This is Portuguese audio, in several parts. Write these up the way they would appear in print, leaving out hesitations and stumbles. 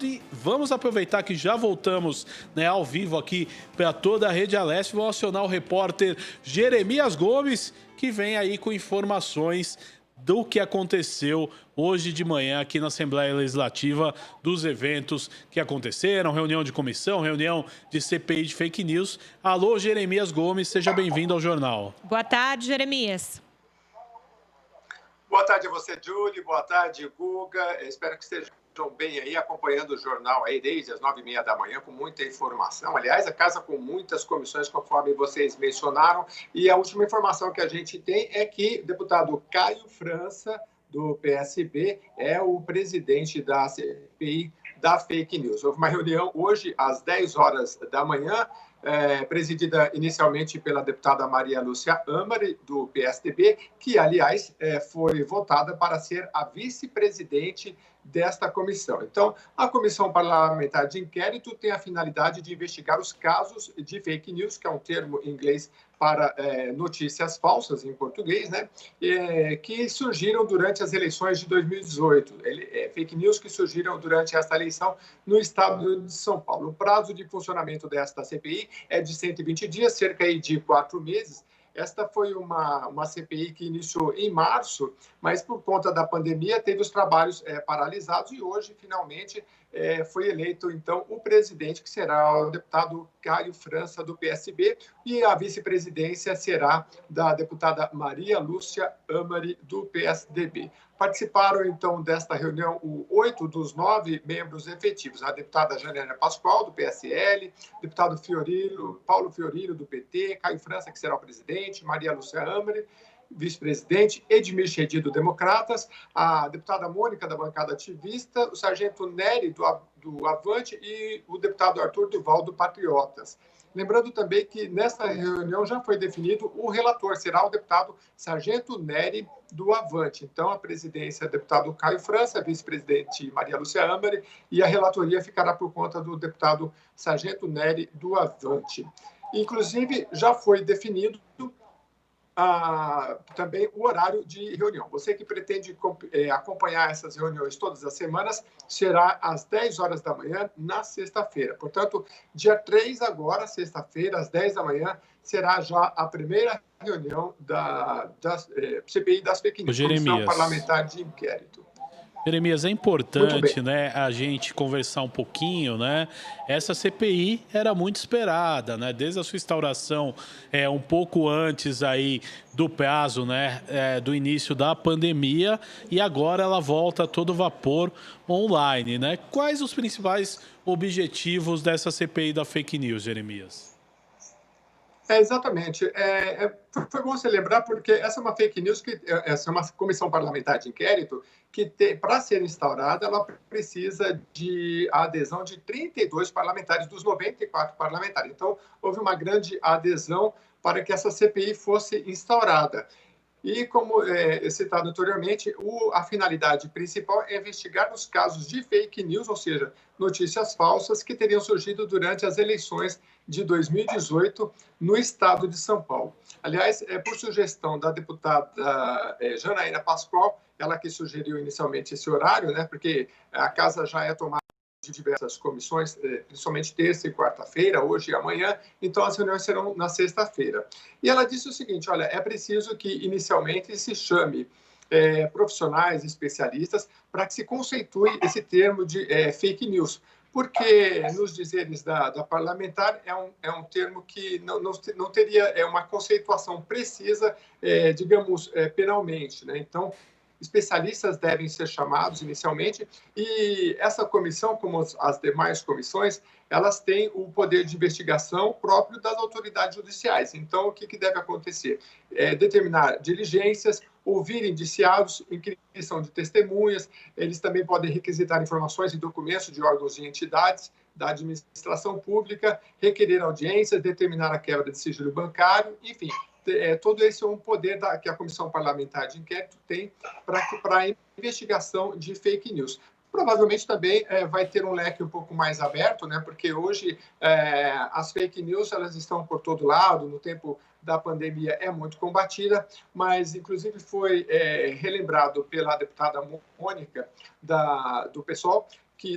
E vamos aproveitar que já voltamos, né, ao vivo aqui para toda a Rede Aleste. Vou acionar o repórter Jeremias Gomes, que vem aí com informações do que aconteceu hoje de manhã aqui na Assembleia Legislativa, dos eventos que aconteceram, reunião de comissão, reunião de CPI de fake news. Alô, Jeremias Gomes, seja bem-vindo ao jornal. Boa tarde, Jeremias. Boa tarde a você, Julie. Boa tarde, Guga. Espero que estejam bem aí, acompanhando o jornal aí desde as 9h30 da manhã, com muita informação. Aliás, a casa com muitas comissões, conforme vocês mencionaram. E a última informação que a gente tem é que o deputado Caio França, do PSB, é o presidente da CPI da fake news. Houve uma reunião hoje, às 10 horas da manhã, presidida inicialmente pela deputada Maria Lúcia Amari, do PSDB, que, aliás, foi votada para ser a vice-presidente desta comissão. Então, a Comissão Parlamentar de Inquérito tem a finalidade de investigar os casos de fake news, que é um termo em inglês para notícias falsas, em português, né, que surgiram durante as eleições de 2018. Fake news que surgiram durante esta eleição no estado de São Paulo. O prazo de funcionamento desta CPI é de 120 dias, cerca de 4 meses. Esta foi uma CPI que iniciou em março, mas por conta da pandemia teve os trabalhos paralisados e hoje, finalmente, foi eleito, então, o presidente, que será o deputado Caio França, do PSB, e a vice-presidência será da deputada Maria Lúcia Amari, do PSDB. Participaram, então, desta reunião 8 dos 9 membros efetivos. A deputada Janaína Pascoal, do PSL, deputado Paulo Fiorilo, do PT, Caio França, que será o presidente, Maria Lúcia Amari, vice-presidente, Edmir Chedi, do Democratas, a deputada Mônica, da bancada ativista, o sargento Nery, do Avante, e o deputado Arthur Duval, do Patriotas. Lembrando também que nesta reunião já foi definido o relator, será o deputado sargento Nery, do Avante. Então, a presidência é o deputado Caio França, a vice-presidente Maria Lúcia Amari, e a relatoria ficará por conta do deputado sargento Nery, do Avante. Inclusive, já foi definido também o horário de reunião. Você que pretende acompanhar essas reuniões todas as semanas, será às 10 horas da manhã, na sexta-feira. Portanto, dia 3 agora, sexta-feira, às 10 da manhã, será já a primeira reunião da CPI das fake news, Comissão Parlamentar de Inquérito. Jeremias, é importante, né, a gente conversar um pouquinho, né? Essa CPI era muito esperada, né? Desde a sua instauração, um pouco antes aí do prazo, né, do início da pandemia, e agora ela volta a todo vapor online, né? Quais os principais objetivos dessa CPI da fake news, Jeremias? Exatamente. Foi bom você lembrar, porque essa é uma fake news, essa é uma comissão parlamentar de inquérito que, para ser instaurada, ela precisa de adesão de 32 parlamentares, dos 94 parlamentares. Então, houve uma grande adesão para que essa CPI fosse instaurada. E, como citado anteriormente, a finalidade principal é investigar os casos de fake news, ou seja, notícias falsas que teriam surgido durante as eleições de 2018 no estado de São Paulo. Aliás, por sugestão da deputada Janaína Pascoal, ela que sugeriu inicialmente esse horário, né, porque a casa já é tomada de diversas comissões, principalmente terça e quarta-feira, hoje e amanhã, então as reuniões serão na sexta-feira. E ela disse o seguinte: olha, é preciso que inicialmente se chame profissionais, especialistas, para que se conceitue esse termo de fake news, porque nos dizeres da parlamentar é um termo que não teria uma conceituação precisa, digamos, penalmente, né? Então, especialistas devem ser chamados inicialmente, e essa comissão, como as demais comissões, elas têm o poder de investigação próprio das autoridades judiciais. Então, o que deve acontecer? Determinar diligências, ouvir indiciados, inquisição de testemunhas, eles também podem requisitar informações e documentos de órgãos e entidades da administração pública, requerer audiências, determinar a quebra de sigilo bancário, enfim. Todo esse é um poder que a Comissão Parlamentar de Inquérito tem para a investigação de fake news. Provavelmente também vai ter um leque um pouco mais aberto, né? Porque hoje as fake news elas estão por todo lado, no tempo da pandemia é muito combatida, mas inclusive foi relembrado pela deputada Mônica do PSOL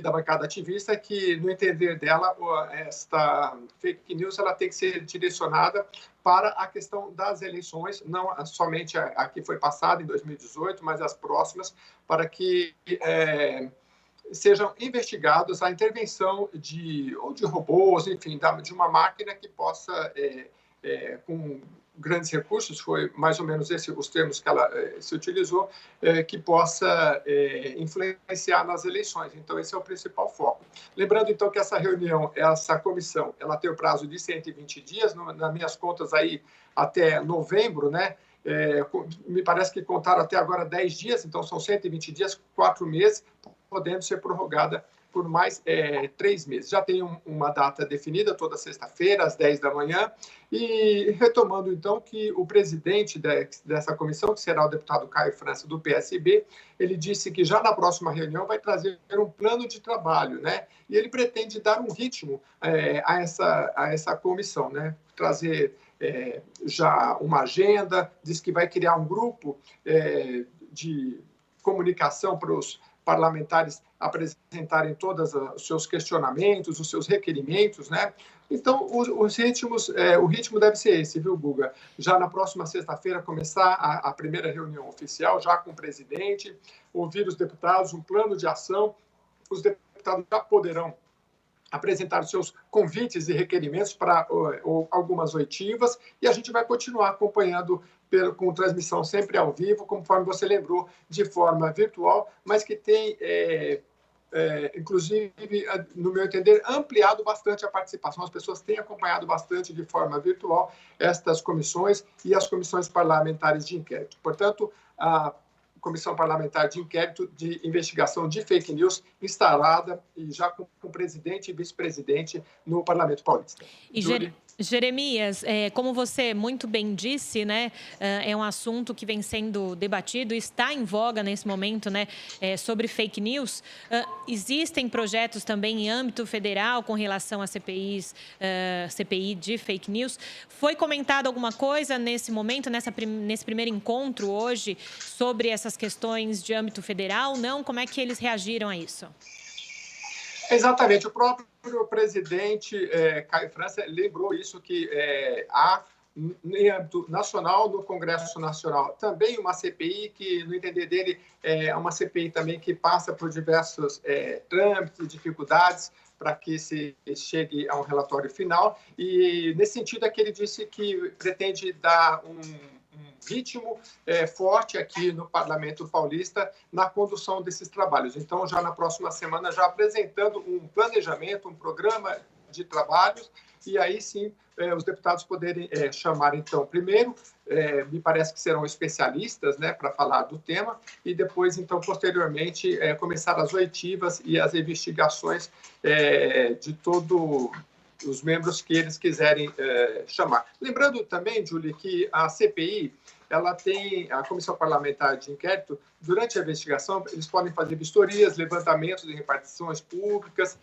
da bancada ativista, que, no entender dela, esta fake news ela tem que ser direcionada para a questão das eleições, não somente a que foi passada em 2018, mas as próximas, para que sejam investigados a intervenção de robôs, enfim, de uma máquina que possa, com grandes recursos, foi mais ou menos esses os termos que ela se utilizou, que possa influenciar nas eleições. Então, esse é o principal foco. Lembrando, então, que essa reunião, essa comissão, ela tem o prazo de 120 dias, nas minhas contas aí, até novembro, né? Me parece que contaram até agora 10 dias, então são 120 dias, 4 meses, podendo ser prorrogada por mais 3 meses. Já tem uma data definida, toda sexta-feira, às 10 da manhã, e retomando, então, que o presidente dessa comissão, que será o deputado Caio França, do PSB, ele disse que já na próxima reunião vai trazer um plano de trabalho, né? E ele pretende dar um ritmo a essa comissão, né? Trazer já uma agenda, diz que vai criar um grupo de comunicação para os parlamentares apresentarem todos os seus questionamentos, os seus requerimentos, né? Então, o ritmo deve ser esse, viu, Guga? Já na próxima sexta-feira começar a primeira reunião oficial, já com o presidente, ouvir os deputados, um plano de ação. Os deputados já poderão apresentar os seus convites e requerimentos para algumas oitivas, e a gente vai continuar acompanhando com transmissão sempre ao vivo, conforme você lembrou, de forma virtual, mas que tem, inclusive, no meu entender, ampliado bastante a participação. As pessoas têm acompanhado bastante de forma virtual estas comissões e as comissões parlamentares de inquérito. Portanto, a Comissão Parlamentar de Inquérito de Investigação de Fake News instalada e já com o presidente e vice-presidente no Parlamento Paulista. E Jeremias, como você muito bem disse, né, é um assunto que vem sendo debatido, está em voga nesse momento, né, sobre fake news. Existem projetos também em âmbito federal com relação a CPI de fake news. Foi comentado alguma coisa nesse momento, nesse primeiro encontro hoje, sobre essas questões de âmbito federal? Não? Como é que eles reagiram a isso? Exatamente. O próprio presidente Caio França lembrou isso, que há, em âmbito nacional, no Congresso Nacional, também uma CPI que, no entender dele, é uma CPI também que passa por diversos trâmites e dificuldades para que se chegue a um relatório final. E, nesse sentido, é que ele disse que pretende dar um ritmo forte aqui no Parlamento Paulista na condução desses trabalhos. Então, já na próxima semana, já apresentando um planejamento, um programa de trabalhos, e aí sim os deputados poderem chamar, então, primeiro, me parece que serão especialistas, né, para falar do tema, e depois, então, posteriormente, começar as oitivas e as investigações de todos os membros que eles quiserem chamar. Lembrando também, Júlia, que a CPI, ela tem, a Comissão Parlamentar de Inquérito, durante a investigação, eles podem fazer vistorias, levantamentos de repartições públicas,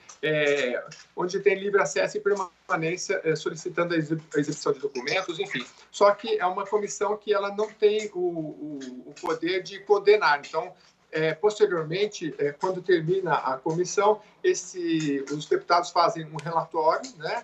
onde tem livre acesso e permanência, solicitando a exibição de documentos, enfim. Só que é uma comissão que ela não tem o poder de condenar. Então, posteriormente, quando termina a comissão, os deputados fazem um relatório, né?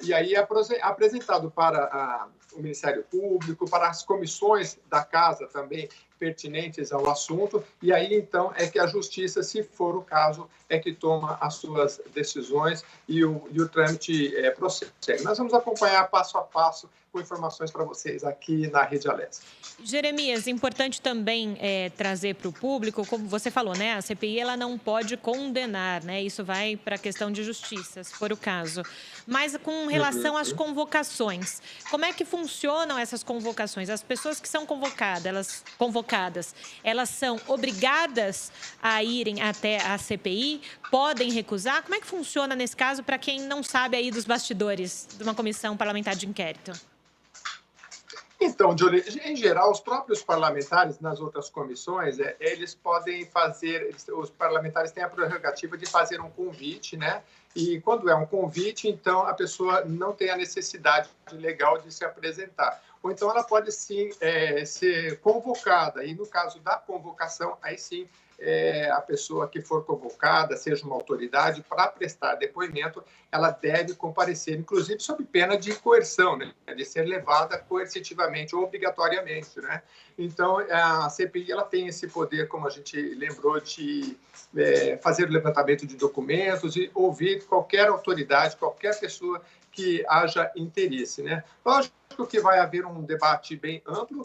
E aí é apresentado para o Ministério Público, para as comissões da Casa também pertinentes ao assunto, e aí então é que a Justiça, se for o caso, é que toma as suas decisões e o trâmite prossegue. Nós vamos acompanhar passo a passo com informações para vocês aqui na Rede Alesp. Jeremias, importante também trazer para o público, como você falou, né? A CPI ela não pode condenar, né? Isso vai para a questão de justiça, se for o caso. Mas com relação às convocações, como é que funcionam essas convocações? As pessoas que são convocadas, elas são obrigadas a irem até a CPI? Podem recusar? Como é que funciona nesse caso para quem não sabe aí dos bastidores de uma comissão parlamentar de inquérito? Então, Júlia, em geral, os próprios parlamentares nas outras comissões, eles podem fazer, os parlamentares têm a prerrogativa de fazer um convite, né? E quando é um convite, então a pessoa não tem a necessidade legal de se apresentar. Ou então ela pode sim ser convocada. E no caso da convocação, aí sim a pessoa que for convocada, seja uma autoridade, para prestar depoimento, ela deve comparecer, inclusive sob pena de coerção, né? De ser levada coercitivamente, obrigatoriamente, né? Então, a CPI ela tem esse poder, como a gente lembrou, de fazer o levantamento de documentos e ouvir qualquer autoridade, qualquer pessoa que haja interesse, né? Lógico que vai haver um debate bem amplo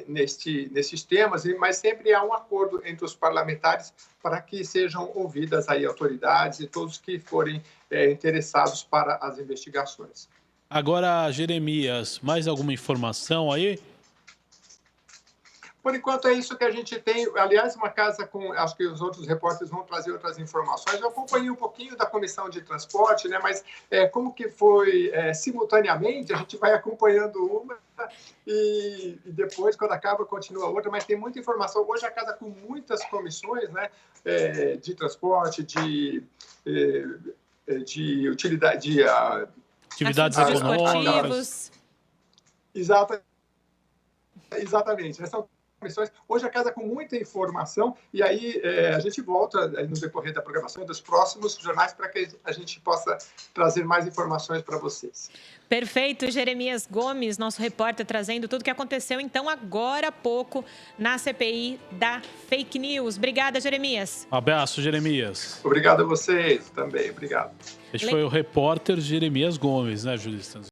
nesses temas, mas sempre há um acordo entre os parlamentares para que sejam ouvidas aí autoridades e todos que forem interessados para as investigações. Agora, Jeremias, mais alguma informação aí? Por enquanto é isso que a gente tem. Aliás, uma casa com... Acho que os outros repórteres vão trazer outras informações. Eu acompanhei um pouquinho da Comissão de Transporte, né? Mas como que foi simultaneamente, a gente vai acompanhando uma e depois, quando acaba, continua outra. Mas tem muita informação. Hoje a casa com muitas comissões, né? De transporte, de utilidade... De, atividades econômicas. Exatamente. São comissões. Hoje a casa com muita informação e aí a gente volta no decorrer da programação dos próximos jornais para que a gente possa trazer mais informações para vocês. Perfeito, Jeremias Gomes, nosso repórter, trazendo tudo o que aconteceu então agora há pouco na CPI da fake news. Obrigada, Jeremias. Um abraço, Jeremias. Obrigado a vocês também, obrigado. Este foi o repórter Jeremias Gomes, né, Júlia?